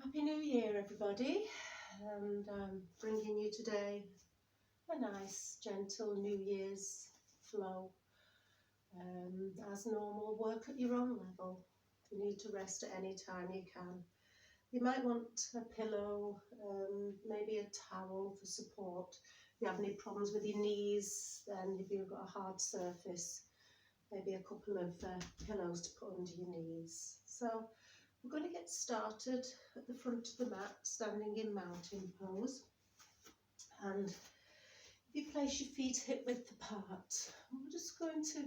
Happy New Year, everybody, and I'm bringing you today a nice, gentle New Year's flow. As normal, work at your own level. If you need to rest at any time, you can. You might want a pillow, maybe a towel for support. If you have any problems with your knees, then if you've got a hard surface, maybe a couple of pillows to put under your knees. So we're going to get started at the front of the mat, standing in mountain pose. And if you place your feet hip width apart, we're just going to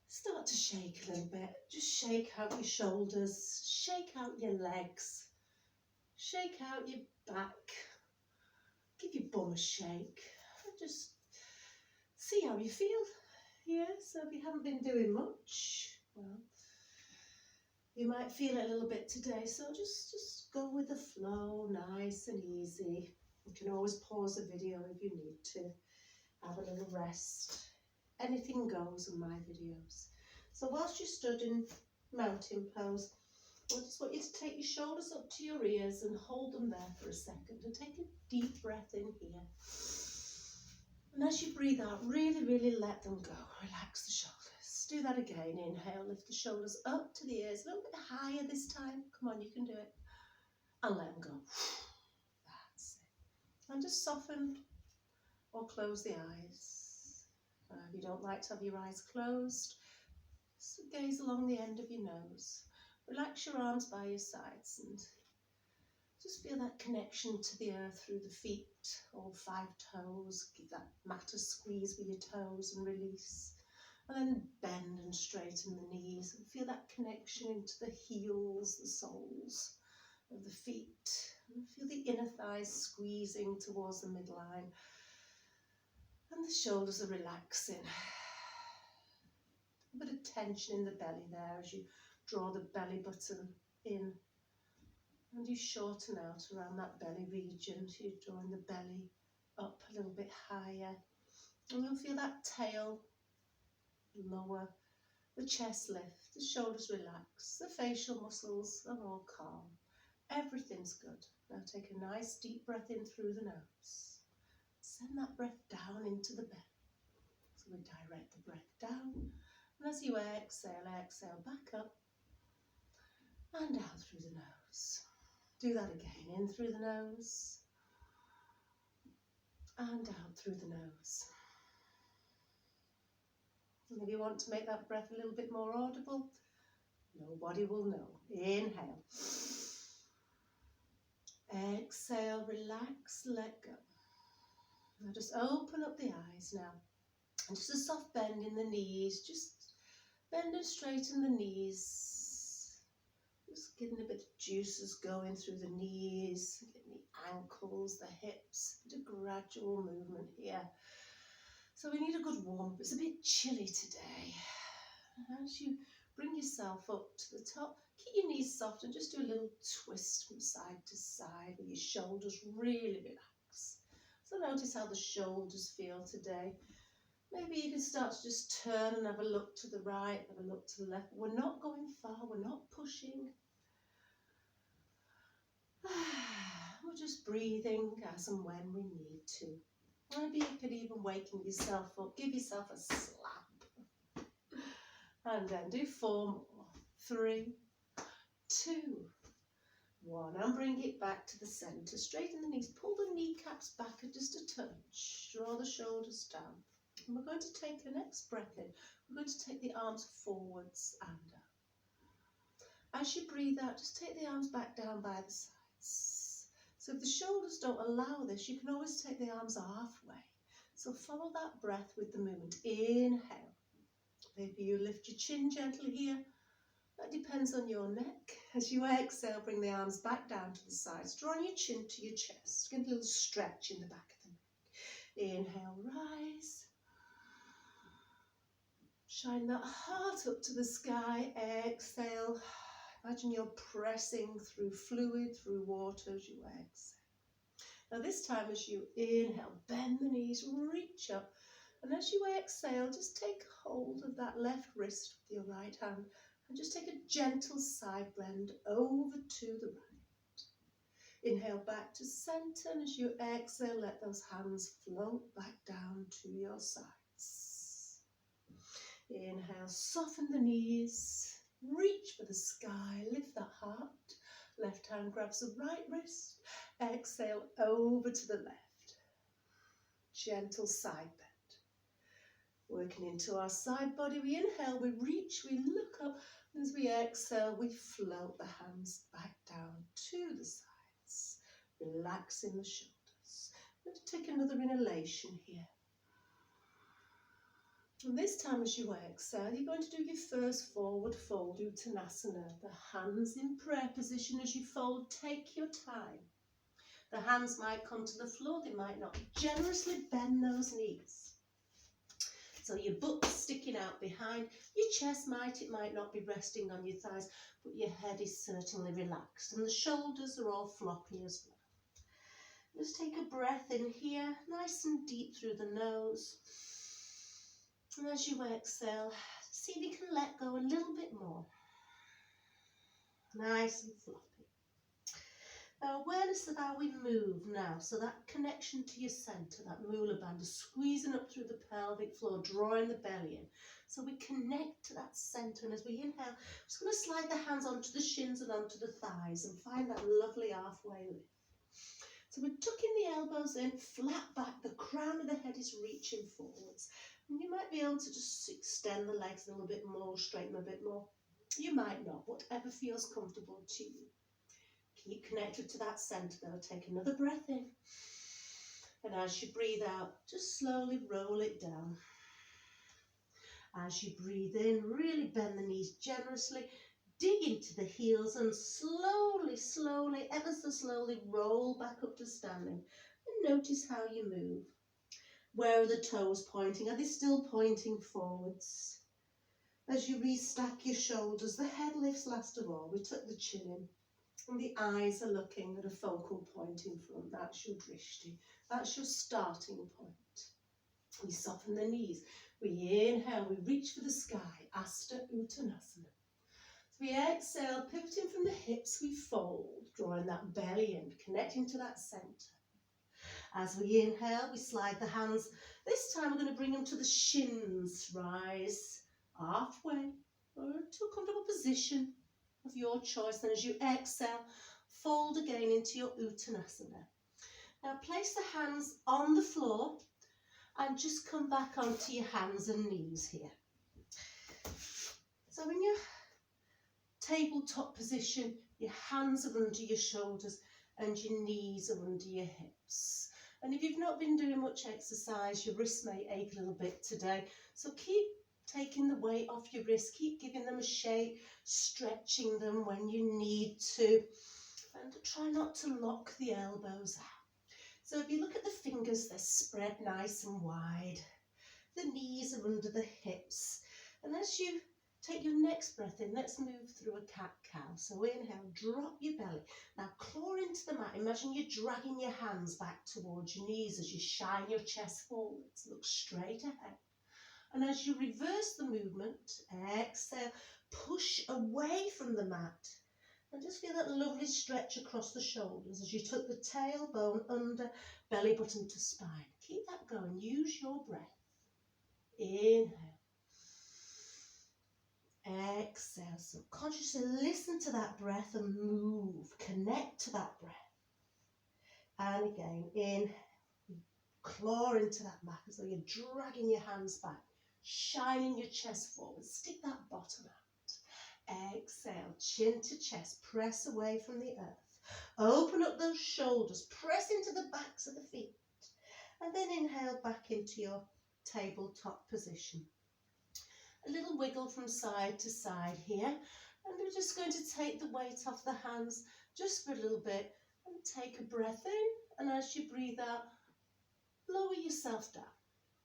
start to shake a little bit. Just shake out your shoulders, shake out your legs, shake out your back, give your bum a shake, and just see how you feel. Yeah, so if you haven't been doing much, well, you might feel it a little bit today, so just go with the flow, nice and easy. You can always pause the video if you need to, have a little rest. Anything goes in my videos. So whilst you stood in mountain pose, I just want you to take your shoulders up to your ears and hold them there for a second, and take a deep breath in here. And as you breathe out, really, really let them go. Relax the shoulders. Do that again. Inhale, lift the shoulders up to the ears, a little bit higher this time. Come on, you can do it. And let them go. That's it. And just soften or close the eyes. If you don't like to have your eyes closed, just gaze along the end of your nose. Relax your arms by your sides and just feel that connection to the earth through the feet, all 5 toes. Give that mat a squeeze with your toes and release. And then bend and straighten the knees and feel that connection into the heels, the soles of the feet. And feel the inner thighs squeezing towards the midline. And the shoulders are relaxing. A bit of tension in the belly there as you draw the belly button in. And you shorten out around that belly region. So you're drawing the belly up a little bit higher. And you'll feel that tail lower, the chest lift, the shoulders relax, the facial muscles are all calm. Everything's good. Now take a nice deep breath in through the nose. Send that breath down into the belly. So we direct the breath down. And as you exhale, exhale back up and out through the nose. Do that again. In through the nose and out through the nose. And if you want to make that breath a little bit more audible, nobody will know. Inhale. Exhale, relax, let go. Now just open up the eyes now. And just a soft bend in the knees. Just bend and straighten the knees. Just getting a bit of juices going through the knees, getting the ankles, the hips. A bit of gradual movement here. So we need a good warmth. It's a bit chilly today. As you bring yourself up to the top, keep your knees soft and just do a little twist from side to side with your shoulders really relax. So notice how the shoulders feel today. Maybe you can start to just turn and have a look to the right, have a look to the left. We're not going far, we're not pushing. We're just breathing as and when we need to. Maybe you could even waken yourself up, give yourself a slap. And then do 4 more. 3, 2, 1. And bring it back to the centre. Straighten the knees. Pull the kneecaps back just a touch. Draw the shoulders down. And we're going to take the next breath in. We're going to take the arms forwards and down. As you breathe out, just take the arms back down by the sides. So if the shoulders don't allow this, you can always take the arms halfway. So follow that breath with the movement. Inhale. Maybe you lift your chin gently here. That depends on your neck. As you exhale, bring the arms back down to the sides. Drawing your chin to your chest. Get a little stretch in the back of the neck. Inhale, rise. Shine that heart up to the sky. Exhale. Imagine you're pressing through fluid, through water as you exhale. Now this time as you inhale, bend the knees, reach up. And as you exhale, just take hold of that left wrist with your right hand and just take a gentle side bend over to the right. Inhale back to centre, and as you exhale, let those hands float back down to your sides. Inhale, soften the knees, reach for the sky, lift that heart. Left hand grabs the right wrist. Exhale over to the left. Gentle side bend. Working into our side body, we inhale, we reach, we look up. As we exhale, we float the hands back down to the sides, relaxing the shoulders. Let's take another inhalation here. And this time as you exhale, you're going to do your first forward fold Uttanasana. The hands in prayer position as you fold, take your time. The hands might come to the floor, they might not. Generously bend those knees. So your butt's sticking out behind, your chest it might not be resting on your thighs, but your head is certainly relaxed and the shoulders are all floppy as well. Just take a breath in here, nice and deep through the nose. And as you exhale, see if you can let go a little bit more. Nice and floppy. Awareness of how we move now, so that connection to your centre, that Mula Bandha, squeezing up through the pelvic floor, drawing the belly in. So we connect to that centre, and as we inhale, I'm just going to slide the hands onto the shins and onto the thighs and find that lovely halfway lift. So we're tucking the elbows in, flat back, the crown of the head is reaching forwards. And you might be able to just extend the legs a little bit more, straighten them a bit more. You might not, whatever feels comfortable to you. Keep connected to that centre though. Take another breath in. And as you breathe out, just slowly roll it down. As you breathe in, really bend the knees generously. Dig into the heels and slowly, ever so slowly roll back up to standing. And notice how you move. Where are the toes pointing? Are they still pointing forwards? As you restack your shoulders, the head lifts last of all. We tuck the chin in. And the eyes are looking at a focal point in front. That's your drishti. That's your starting point. We soften the knees. We inhale, we reach for the sky. Asta Uttanasana. So we exhale, pivoting from the hips, we fold, drawing that belly in, connecting to that centre. As we inhale, we slide the hands. This time we're going to bring them to the shins. Rise halfway or to a comfortable position of your choice. Then as you exhale, fold again into your Uttanasana. Now place the hands on the floor and just come back onto your hands and knees here. So in your tabletop position, your hands are under your shoulders and your knees are under your hips. And if you've not been doing much exercise, your wrists may ache a little bit today. So keep taking the weight off your wrists, keep giving them a shape, stretching them when you need to, and try not to lock the elbows out. So if you look at the fingers, they're spread nice and wide. The knees are under the hips. And as you take your next breath in, let's move through a cat-cow. So inhale, drop your belly. Now claw into the mat. Imagine you're dragging your hands back towards your knees as you shine your chest forwards. Look straight ahead. And as you reverse the movement, exhale, push away from the mat. And just feel that lovely stretch across the shoulders as you tuck the tailbone under, belly button to spine. Keep that going. Use your breath. Inhale. Exhale. So consciously listen to that breath and move. Connect to that breath. And again, inhale. Claw into that mat as though you're dragging your hands back. Shining your chest forward. Stick that bottom out. Exhale, chin to chest, press away from the earth. Open up those shoulders, press into the backs of the feet. And then inhale back into your tabletop position. A little wiggle from side to side here. And we're just going to take the weight off the hands just for a little bit. And take a breath in. And as you breathe out, lower yourself down.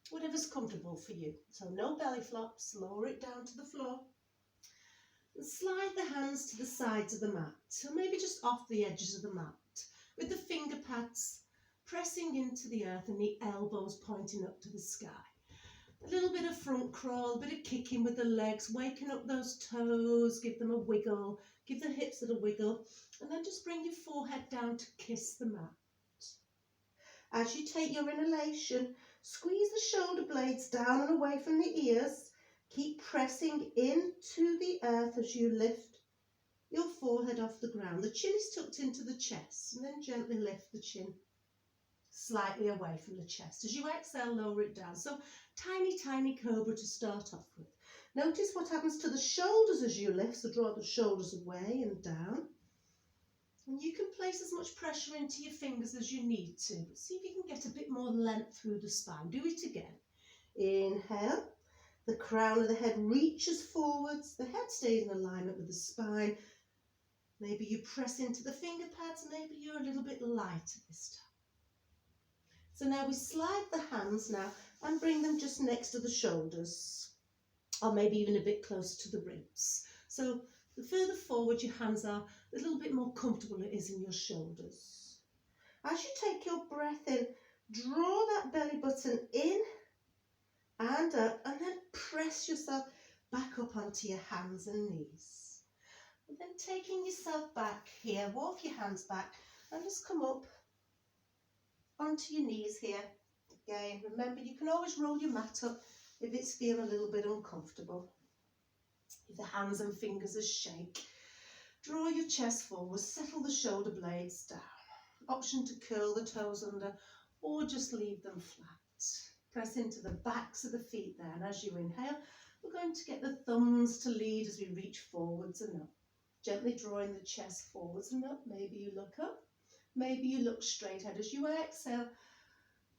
Whatever's comfortable for you. So no belly flops, lower it down to the floor. And slide the hands to the sides of the mat, so maybe just off the edges of the mat, with the finger pads pressing into the earth and the elbows pointing up to the sky. A little bit of front crawl, a bit of kicking with the legs, waking up those toes, give them a wiggle, give the hips a little wiggle, and then just bring your forehead down to kiss the mat. As you take your inhalation, squeeze the shoulder blades down and away from the ears. Keep pressing into the earth as you lift your forehead off the ground. The chin is tucked into the chest, and then gently lift the chin slightly away from the chest. As you exhale, lower it down. So tiny, tiny cobra to start off with. Notice what happens to the shoulders as you lift, so draw the shoulders away and down. And you can place as much pressure into your fingers as you need to, but see if you can get a bit more length through the spine. Do it again. Inhale, the crown of the head reaches forwards, the head stays in alignment with the spine. Maybe you press into the finger pads, maybe you're a little bit lighter this time. So now we slide the hands now and bring them just next to the shoulders, or maybe even a bit closer to the ribs. So the further forward your hands are, the little bit more comfortable it is in your shoulders. As you take your breath in, draw that belly button in and up, and then press yourself back up onto your hands and knees. And then taking yourself back here, walk your hands back and just come up onto your knees here. Again, remember you can always roll your mat up if it's feeling a little bit uncomfortable. If the hands and fingers are shake, draw your chest forward, settle the shoulder blades down. Option to curl the toes under or just leave them flat. Press into the backs of the feet there, and as you inhale, we're going to get the thumbs to lead as we reach forwards and up. Gently drawing the chest forwards and up. Maybe you look up, maybe you look straight ahead. As you exhale,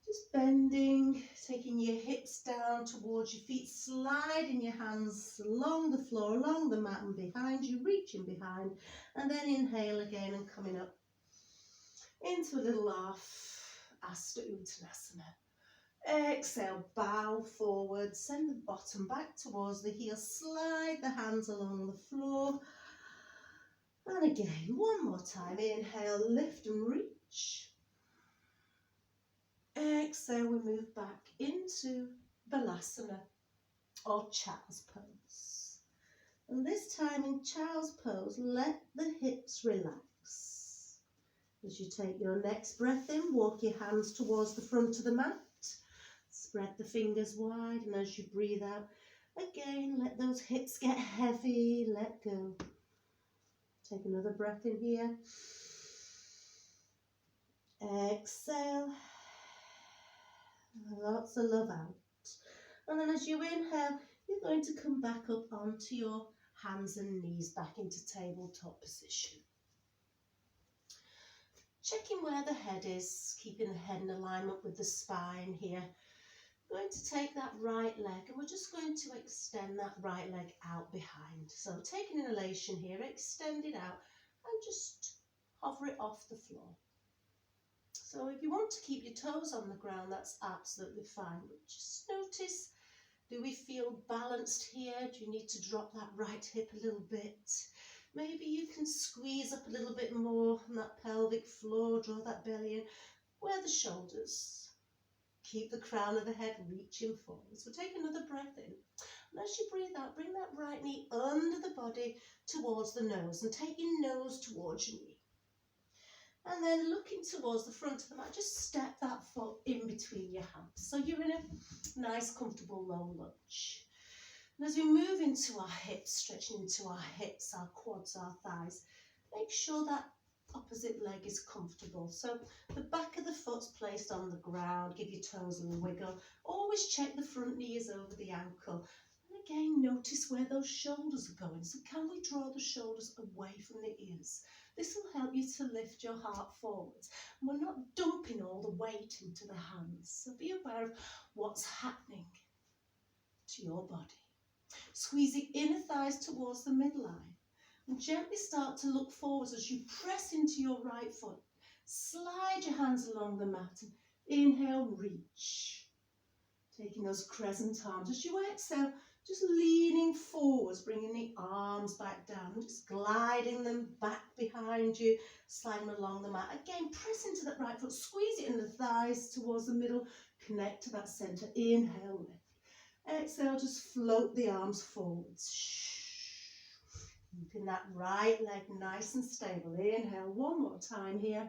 just bending, taking your hips down towards your feet, sliding your hands along the floor, along the mat and behind you, reaching behind, and then inhale again and coming up into a little Asta Uttanasana. Exhale, bow forward, send the bottom back towards the heel, slide the hands along the floor. And again, one more time, inhale, lift and reach. Exhale, we move back into Balasana or Child's Pose. And this time in Child's Pose, let the hips relax. As you take your next breath in, walk your hands towards the front of the mat. Spread the fingers wide, and as you breathe out, again, let those hips get heavy, let go. Take another breath in here. Exhale. Lots of love out. And then as you inhale, you're going to come back up onto your hands and knees, back into tabletop position. Checking where the head is, keeping the head in alignment with the spine here. We're going to take that right leg and we're just going to extend that right leg out behind. So take an inhalation here, extend it out and just hover it off the floor. So if you want to keep your toes on the ground, that's absolutely fine. But just notice, do we feel balanced here? Do you need to drop that right hip a little bit? Maybe you can squeeze up a little bit more on that pelvic floor, draw that belly in. Where the shoulders. Keep the crown of the head reaching forward. So take another breath in. And as you breathe out, bring that right knee under the body towards the nose and take your nose towards your knee. And then looking towards the front of the mat, just step that foot in between your hands. So you're in a nice, comfortable low lunge. And as we move into our hips, stretching into our hips, our quads, our thighs, make sure that opposite leg is comfortable. So the back of the foot's placed on the ground, give your toes a little wiggle. Always check the front knee is over the ankle. And again, notice where those shoulders are going. So can we draw the shoulders away from the ears? This will help you to lift your heart forwards. And we're not dumping all the weight into the hands. So be aware of what's happening to your body. Squeeze the inner thighs towards the midline. And gently start to look forwards as you press into your right foot. Slide your hands along the mat and inhale, reach. Taking those crescent arms. As you exhale, just leaning forwards, bringing the arms back down and just gliding them back behind you, sliding along the mat. Again, press into that right foot, squeeze it in the thighs towards the middle, connect to that center. Inhale, lift. Exhale, just float the arms forwards. Keeping that right leg nice and stable. Inhale, one more time here.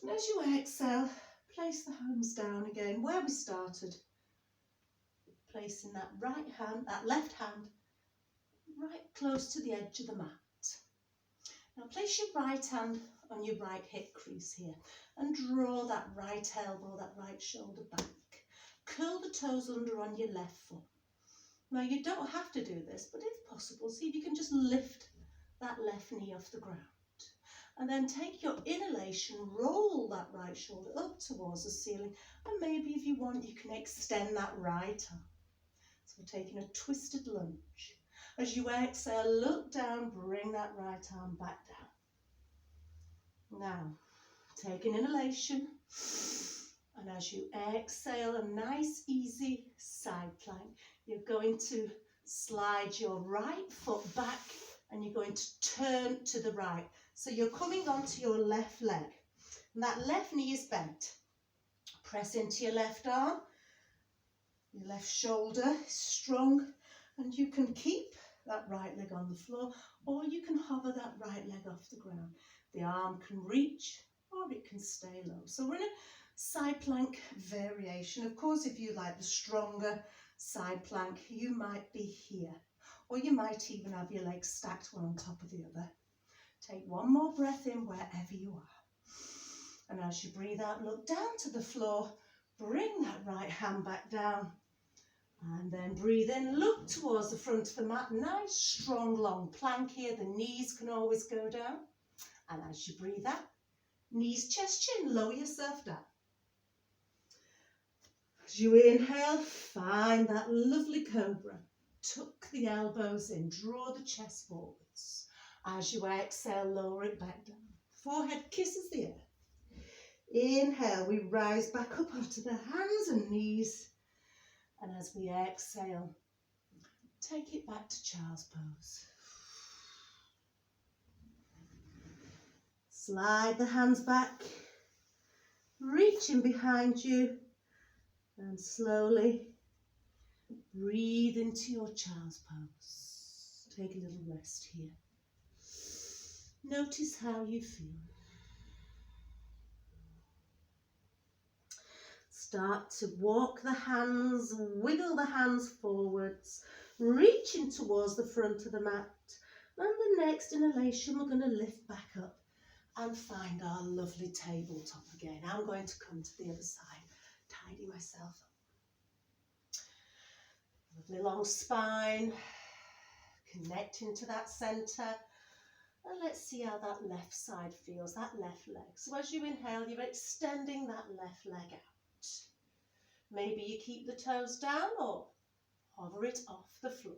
And as you exhale, place the hands down again where we started. Placing that right hand, that left hand, right close to the edge of the mat. Now place your right hand on your right hip crease here and draw that right elbow, that right shoulder back. Curl the toes under on your left foot. Now you don't have to do this, but if possible, see if you can just lift that left knee off the ground. And then take your inhalation, roll that right shoulder up towards the ceiling, and maybe if you want, you can extend that right arm. So we're taking a twisted lunge. As you exhale, look down, bring that right arm back down. Now, take an inhalation, and as you exhale, a nice, easy side plank. You're going to slide your right foot back, and you're going to turn to the right. So you're coming onto your left leg, and that left knee is bent. Press into your left arm, your left shoulder is strong, and you can keep that right leg on the floor, or you can hover that right leg off the ground. The arm can reach, or it can stay low. So we're in a side plank variation. Of course, if you like the stronger side plank, you might be here, or you might even have your legs stacked one on top of the other. Take one more breath in wherever you are. And as you breathe out, look down to the floor, bring that right hand back down, and then breathe in, look towards the front of the mat. Nice, strong, long plank here. The knees can always go down. And as you breathe out, knees, chest, chin, lower yourself down. As you inhale, find that lovely cobra. Tuck the elbows in, draw the chest forwards. As you exhale, lower it back down. Forehead kisses the earth. Inhale, we rise back up onto the hands and knees. And as we exhale, take it back to child's pose. Slide the hands back, reaching behind you, and slowly breathe into your child's pose. Take a little rest here. Notice how you feel. Start to walk the hands, wiggle the hands forwards, reaching towards the front of the mat. And the next inhalation, we're going to lift back up and find our lovely tabletop again. I'm going to come to the other side, tidy myself up. Lovely long spine, connecting to that centre. And let's see how that left side feels, that left leg. So as you inhale, you're extending that left leg out. Maybe you keep the toes down or hover it off the floor.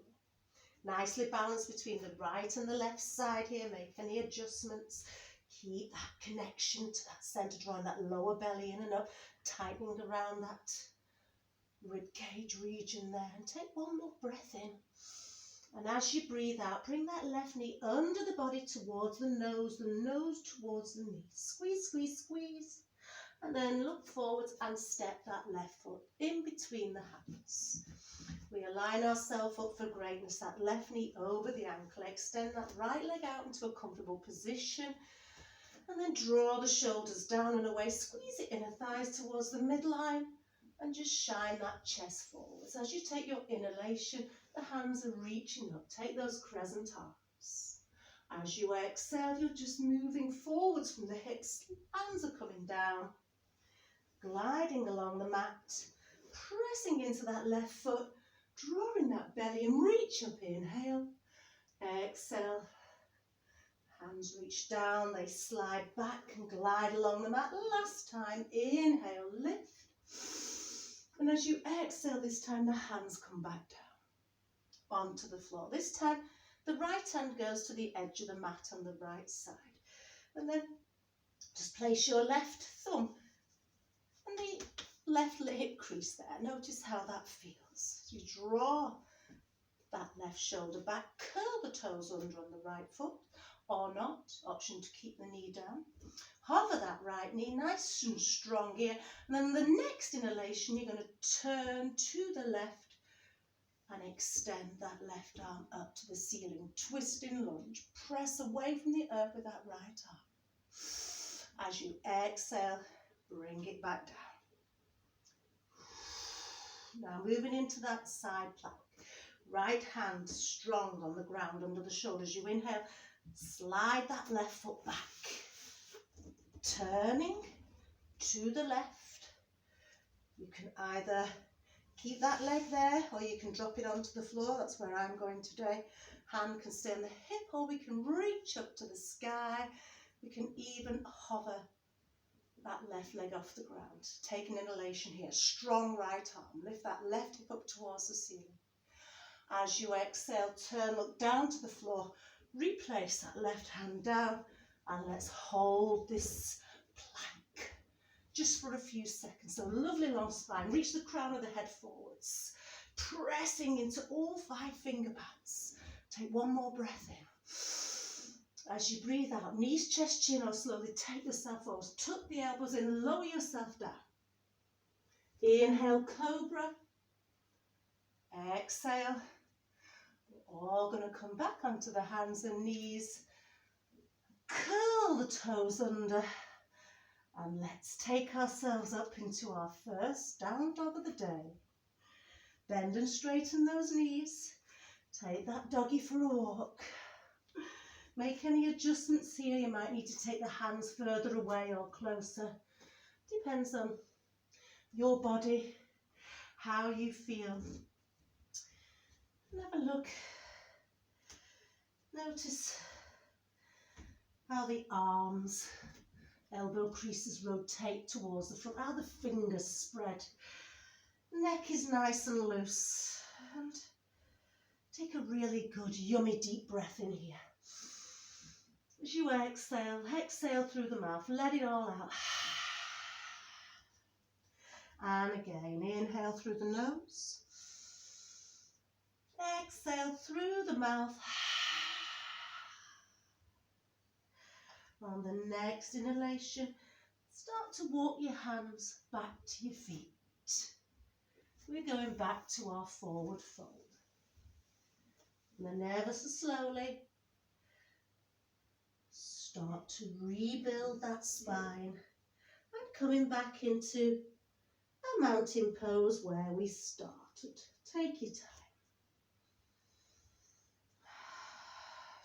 Nicely balanced between the right and the left side here. Make any adjustments. Keep that connection to that centre, drawing that lower belly in and up, tightening around that rib cage region there. And take one more breath in. And as you breathe out, bring that left knee under the body towards the nose towards the knee. Squeeze, squeeze, squeeze. And then look forwards and step that left foot in between the hands. We align ourselves up for greatness. That left knee over the ankle. Extend that right leg out into a comfortable position. And then draw the shoulders down and away. Squeeze the inner thighs towards the midline. And just shine that chest forwards. As you take your inhalation, the hands are reaching up. Take those crescent arms. As you exhale, you're just moving forwards from the hips. Hands are coming down. Gliding along the mat. Pressing into that left foot. Drawing that belly and reach up. Inhale. Exhale. Hands reach down. They slide back and glide along the mat. Last time. Inhale. Lift. And as you exhale this time, the hands come back down onto the floor. This time, the right hand goes to the edge of the mat on the right side. And then just place your left thumb and the left hip crease there. Notice how that feels. You draw that left shoulder back, curl the toes under on the right foot, or not. Option to keep the knee down. Hover that right knee nice and strong here. And then the next inhalation, you're going to turn to the left, And extend that left arm up to the ceiling. Twisting lunge. Press away from the earth with that right arm. As you exhale, bring it back down. Now moving into that side plank. Right hand strong on the ground under the shoulders. You inhale, slide that left foot back. Turning to the left. You can either keep that leg there or you can drop it onto the floor. That's where I'm going today. Hand can stay on the hip or we can reach up to the sky. We can even hover that left leg off the ground. Take an inhalation here. Strong right arm. Lift that left hip up towards the ceiling. As you exhale, turn, look down to the floor. Replace that left hand down and let's hold this plank just for a few seconds. So lovely long spine. Reach the crown of the head forwards. Pressing into all 5 finger pads. Take one more breath in. As you breathe out, knees, chest, chin, or slowly take yourself forward. Tuck the elbows in, lower yourself down. Inhale, cobra. Exhale. We're all going to come back onto the hands and knees. Curl the toes under. And let's take ourselves up into our first down dog of the day. Bend and straighten those knees. Take that doggy for a walk. Make any adjustments here. You might need to take the hands further away or closer. Depends on your body, how you feel. And have a look. Notice how the arms, elbow creases rotate towards the front, how the fingers spread. Neck is nice and loose. And take a really good, yummy, deep breath in here. As you exhale, exhale through the mouth, let it all out. And again, inhale through the nose. Exhale through the mouth. On the next inhalation, start to walk your hands back to your feet. We're going back to our forward fold. And then ever so slowly, start to rebuild that spine and coming back into a mountain pose where we started. Take your time.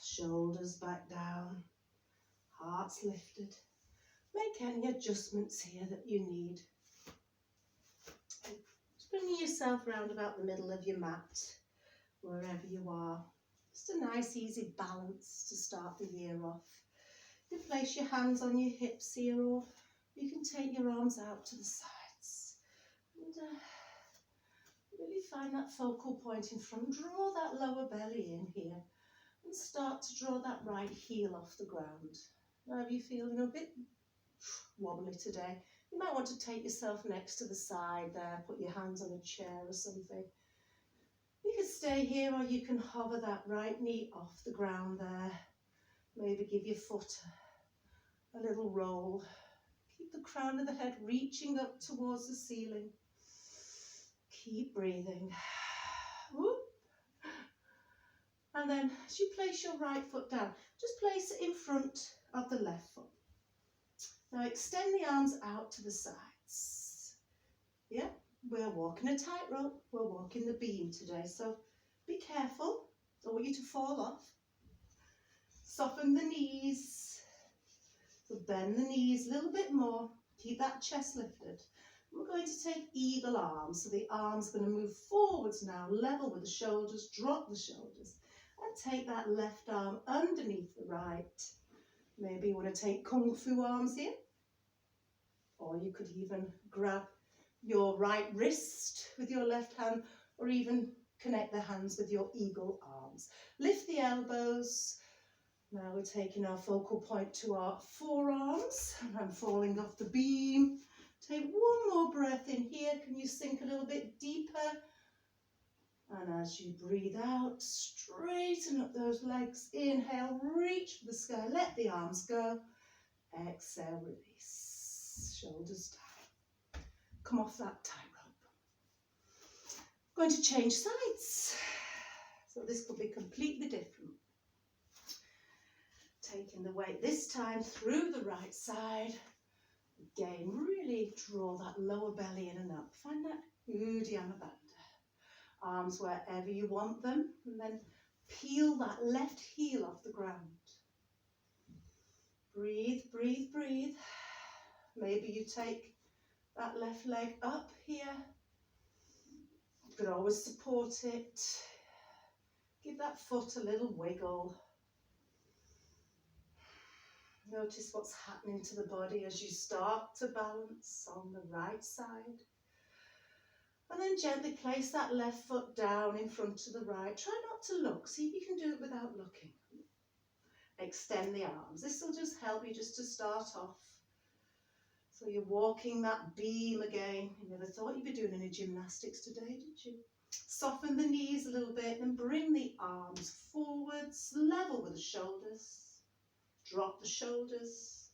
Shoulders back down, hearts lifted. Make any adjustments here that you need. Just bringing yourself round about the middle of your mat, wherever you are. Just a nice easy balance to start the year off. You can place your hands on your hips here, or you can take your arms out to the sides. And really find that focal point in front. Draw that lower belly in here and start to draw that right heel off the ground. Now if you're feeling a bit wobbly today, you might want to take yourself next to the side there, put your hands on a chair or something. You can stay here or you can hover that right knee off the ground there. Maybe give your foot a little roll. Keep the crown of the head reaching up towards the ceiling. Keep breathing. Whoop. And then as you place your right foot down, just place it in front of the left foot. Now extend the arms out to the sides. Yeah, we're walking a tightrope. We're walking the beam today, so be careful. Don't want you to fall off. Soften the knees. So bend the knees a little bit more. Keep that chest lifted. We're going to take eagle arms. So the arms are going to move forwards now, level with the shoulders, drop the shoulders. And take that left arm underneath the right. Maybe you want to take kung fu arms here. Or you could even grab your right wrist with your left hand, or even connect the hands with your eagle arms. Lift the elbows. Now we're taking our focal point to our forearms. And I'm falling off the beam. Take one more breath in here. Can you sink a little bit deeper? And as you breathe out, straighten up those legs. Inhale, reach for the sky. Let the arms go. Exhale, release. Shoulders down. Come off that tightrope. going to change sides. So this could be completely different. Taking the weight this time through the right side. Again, really draw that lower belly in and up. Find that Uddiyana Bandha. Arms wherever you want them, and then peel that left heel off the ground. Breathe, breathe, breathe. Maybe you take that left leg up here. You could always support it. Give that foot a little wiggle. Notice what's happening to the body as you start to balance on the right side. And then gently place that left foot down in front of the right. Try not to look. See if you can do it without looking. Extend the arms. This will just help you just to start off. So you're walking that beam again. You never thought you'd be doing any gymnastics today, did you? Soften the knees a little bit and bring the arms forwards, level with the shoulders. Drop the shoulders.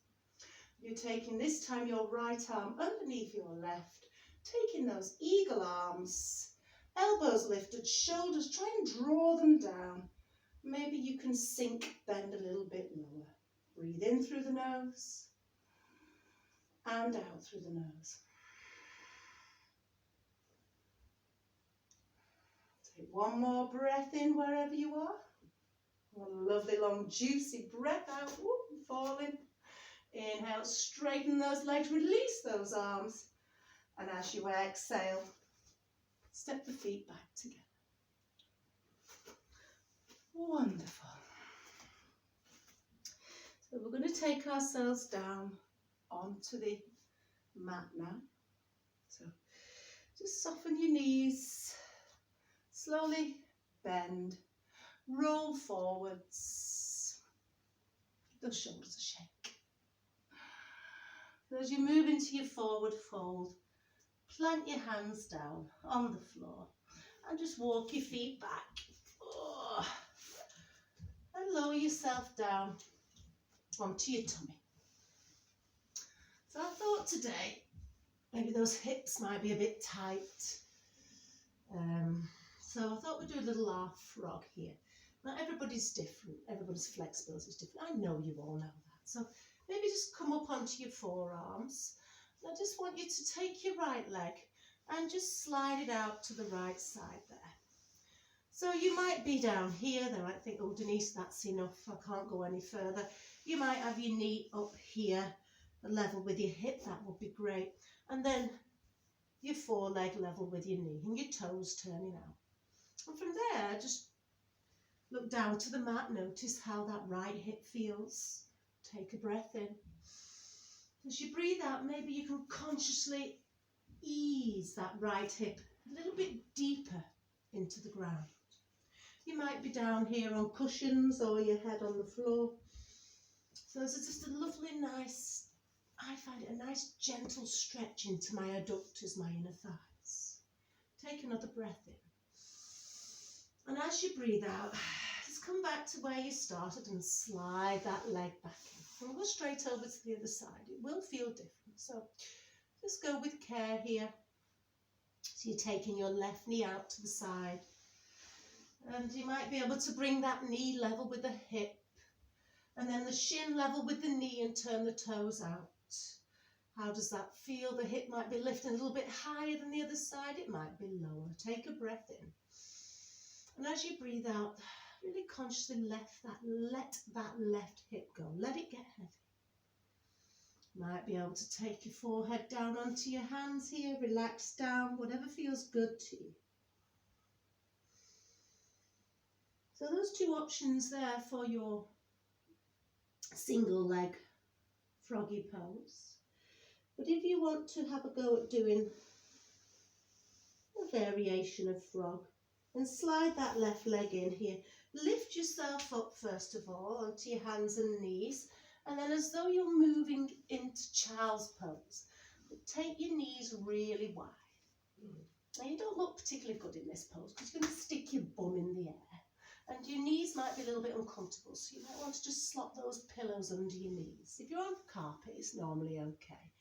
You're taking this time your right arm underneath your left, taking those eagle arms, elbows lifted, shoulders, try and draw them down. Maybe you can sink, bend a little bit lower. Breathe in through the nose and out through the nose. Take one more breath in wherever you are. A lovely long juicy breath out. Whoop, falling. Inhale, straighten those legs, release those arms. And as you exhale, step the feet back together. Wonderful. So we're going to take ourselves down onto the mat now. So just soften your knees, slowly bend. Roll forwards. Those shoulders are shake. So as you move into your forward fold, plant your hands down on the floor and just walk your feet back. Oh. And lower yourself down onto your tummy. So I thought today, maybe those hips might be a bit tight. So I thought we'd do a little half frog here. Now everybody's different, everybody's flexibility is different. I know you all know that. So maybe just come up onto your forearms. And I just want you to take your right leg and just slide it out to the right side there. So you might be down here. They might think, oh Denise, that's enough, I can't go any further. You might have your knee up here, level with your hip, that would be great. And then your foreleg level with your knee and your toes turning out. And from there, just look down to the mat, notice how that right hip feels. Take a breath in. As you breathe out, maybe you can consciously ease that right hip a little bit deeper into the ground. You might be down here on cushions or your head on the floor. So this is just a lovely, nice, I find it a nice gentle stretch into my adductors, my inner thighs. Take another breath in. And as you breathe out, just come back to where you started and slide that leg back in. And go straight over to the other side. It will feel different. So just go with care here. So you're taking your left knee out to the side. And you might be able to bring that knee level with the hip. And then the shin level with the knee and turn the toes out. How does that feel? The hip might be lifting a little bit higher than the other side. It might be lower. Take a breath in. And as you breathe out, really consciously let that left hip go. Let it get heavy. Might be able to take your forehead down onto your hands here. Relax down, whatever feels good to you. So those two options there for your single leg froggy pose. But if you want to have a go at doing a variation of frog, and slide that left leg in here. Lift yourself up first of all onto your hands and knees, and then as though you're moving into child's pose, take your knees really wide. Now you don't look particularly good in this pose because you're going to stick your bum in the air, and your knees might be a little bit uncomfortable, so you might want to just slot those pillows under your knees. If you're on carpet, it's normally okay.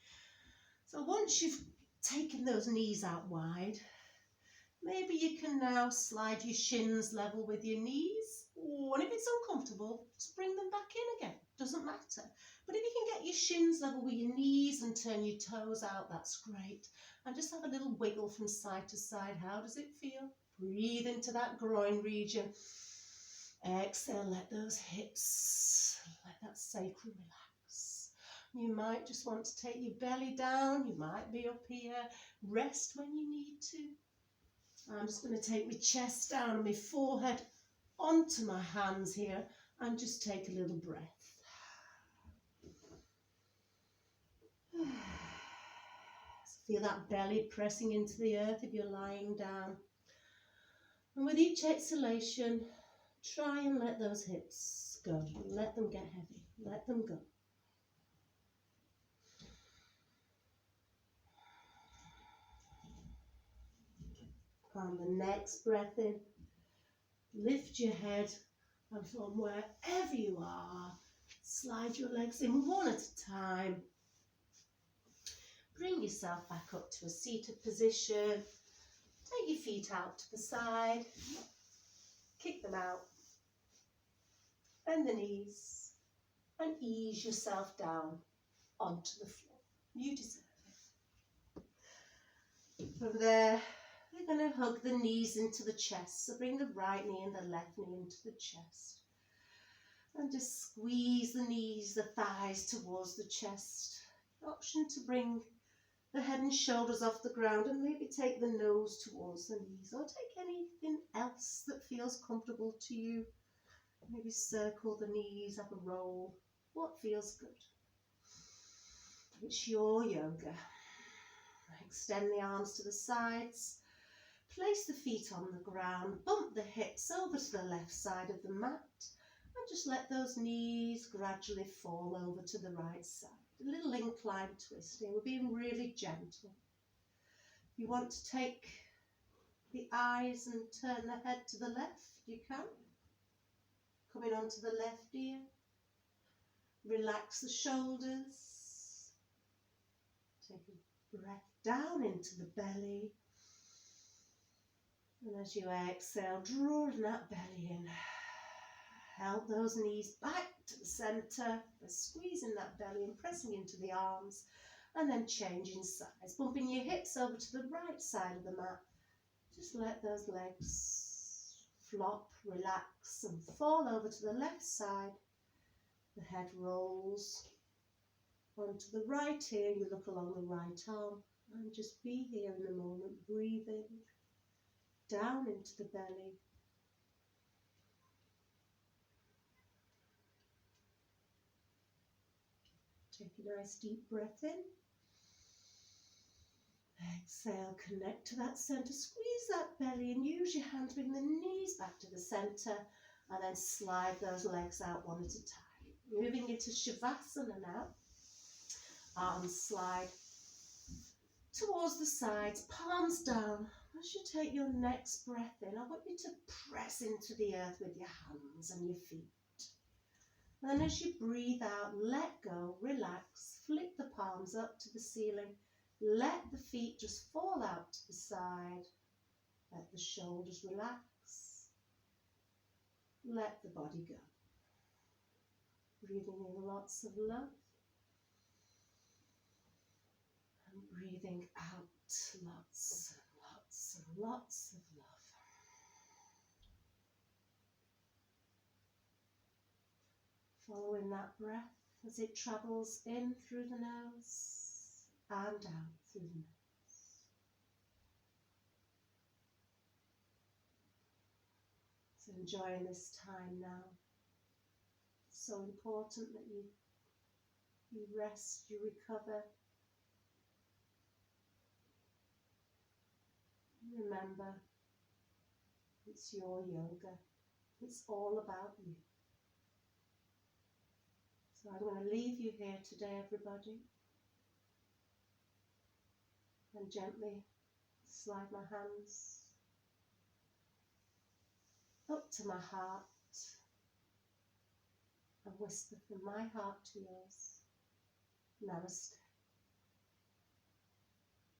So once you've taken those knees out wide, Maybe you can now slide your shins level with your knees. And if it's uncomfortable, just bring them back in again. Doesn't matter. But if you can get your shins level with your knees and turn your toes out, that's great. And just have a little wiggle from side to side. How does it feel? Breathe into that groin region. Exhale, let those hips, let that sacrum relax. You might just want to take your belly down. You might be up here. Rest when you need to. I'm just going to take my chest down and my forehead onto my hands here and just take a little breath. Feel that belly pressing into the earth if you're lying down. And with each exhalation, try and let those hips go. Let them get heavy. Let them go. And the next breath in, lift your head, and from wherever you are, slide your legs in one at a time. Bring yourself back up to a seated position. Take your feet out to the side. Kick them out. Bend the knees and ease yourself down onto the floor. You deserve it. From there, we're going to hug the knees into the chest. So bring the right knee and the left knee into the chest. And just squeeze the knees, the thighs towards the chest. Option to bring the head and shoulders off the ground and maybe take the nose towards the knees, or take anything else that feels comfortable to you. Maybe circle the knees, have a roll. What feels good? It's your yoga. Extend the arms to the sides. Place the feet on the ground. Bump the hips over to the left side of the mat. And just let those knees gradually fall over to the right side. A little incline twist here. We're being really gentle. If you want to take the eyes and turn the head to the left, you can. Coming onto the left ear. Relax the shoulders. Take a breath down into the belly. And as you exhale, drawing that belly in. Help those knees back to the centre by squeezing that belly and pressing into the arms, and then changing sides, bumping your hips over to the right side of the mat. Just let those legs flop, relax and fall over to the left side. The head rolls onto the right ear. You look along the right arm and just be here in the moment, breathing down into the belly. Take a nice deep breath in. Exhale, connect to that centre. Squeeze that belly and use your hand to bring the knees back to the centre, and then slide those legs out one at a time. Moving into Shavasana now. Arms slide towards the sides, palms down. As you take your next breath in, I want you to press into the earth with your hands and your feet. And then as you breathe out, let go, relax, flick the palms up to the ceiling. Let the feet just fall out to the side. Let the shoulders relax. Let the body go. Breathing in lots of love. And breathing out lots and lots and lots of love. Following that breath as it travels in through the nose and out through the nose. So enjoying this time now. It's so important that you rest, you recover. Remember, it's your yoga. It's all about you. So I'm going to leave you here today, everybody, and gently slide my hands up to my heart and whisper from my heart to yours, Namaste.